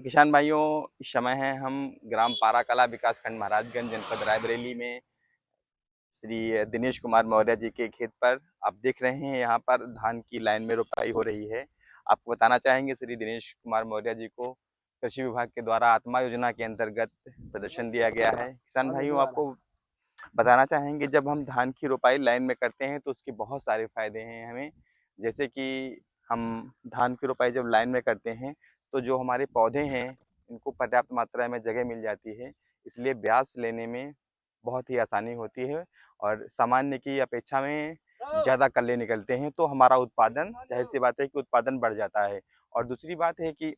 किसान भाइयों, इस समय है हम ग्राम पाराकला विकासखंड महाराजगंज जनपद रायबरेली में श्री दिनेश कुमार मौर्य जी के खेत पर। आप देख रहे हैं यहाँ पर धान की लाइन में रोपाई हो रही है। आपको बताना चाहेंगे श्री दिनेश कुमार मौर्य जी को कृषि विभाग के द्वारा आत्मा योजना के अंतर्गत प्रदर्शन दिया गया है। किसान भाइयों, आपको बताना चाहेंगे जब हम धान की रोपाई लाइन में करते हैं तो उसके बहुत सारे फायदे हैं हमें। जैसे कि हम धान की रोपाई जब लाइन में करते हैं तो जो हमारे पौधे हैं इनको पर्याप्त मात्रा में जगह मिल जाती है, इसलिए ब्यास लेने में बहुत ही आसानी होती है और सामान्य की अपेक्षा में ज़्यादा कल्ले निकलते हैं, तो हमारा उत्पादन, जाहिर सी बात है कि उत्पादन बढ़ जाता है। और दूसरी बात है कि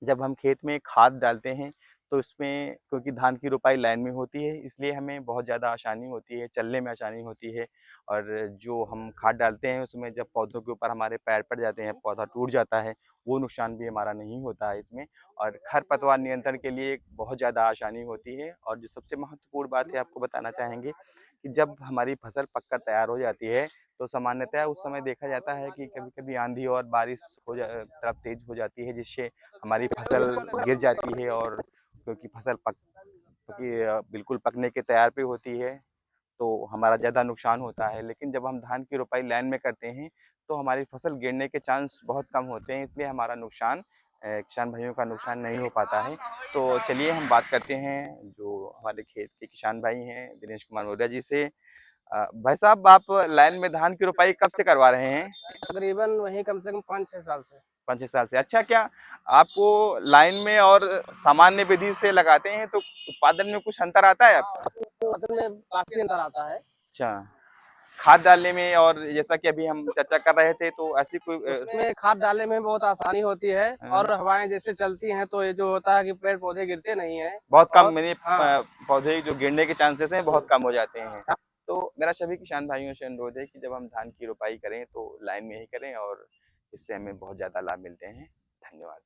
जब हम खेत में खाद डालते हैं तो इसमें, क्योंकि धान की रोपाई लाइन में होती है, इसलिए हमें बहुत ज़्यादा आसानी होती है, चलने में आसानी होती है। और जो हम खाद डालते हैं उसमें जब पौधों के ऊपर हमारे पैर पड़ जाते हैं, पौधा टूट जाता है, वो नुकसान भी हमारा नहीं होता है इसमें। और खरपतवार नियंत्रण के लिए बहुत ज़्यादा आसानी होती है। और जो सबसे महत्वपूर्ण बात है, आपको बताना चाहेंगे कि जब हमारी फसल पककर तैयार हो जाती है तो सामान्यतः उस समय देखा जाता है कि कभी कभी आंधी और बारिश तरफ तेज हो जाती है, जिससे हमारी फसल गिर जाती है। और क्योंकि फसल पक क्योंकि बिल्कुल पकने के तैयार पे होती है तो हमारा ज़्यादा नुकसान होता है। लेकिन जब हम धान की रोपाई लाइन में करते हैं तो हमारी फसल गिरने के चांस बहुत कम होते हैं, इसलिए हमारा नुकसान, किसान भाइयों का नुकसान नहीं हो पाता है। तो चलिए हम बात करते हैं जो हमारे खेत के किसान भाई हैं दिनेश कुमार मौर्य जी से। भाई साहब, आप लाइन में धान की रोपाई कब से करवा रहे हैं? तकरीबन वही कम से कम 5-6 साल से। 5-6 साल से। अच्छा, क्या आपको लाइन में और सामान्य विधि से लगाते हैं तो उत्पादन में कुछ अंतर आता है हाँ, आपको? उसमें वजन में काफी अंतर आता है। अच्छा, खाद डालने में, और जैसा कि अभी हम चर्चा कर रहे थे तो ऐसी कोई उसमें खाद डालने में बहुत आसानी होती है और हवाएं जैसे चलती हैं तो ये जो होता है कि पेड़ पौधे गिरते नहीं है। बहुत कम, और मेरे हाँ, पौधे जो गिरने के चांसेस हैं बहुत कम हो जाते हैं। तो मेरा सभी किसान भाइयों से अनुरोध है कि जब हम धान की रोपाई करें तो लाइन में ही करें, और इससे हमें बहुत ज़्यादा लाभ मिलते हैं। धन्यवाद।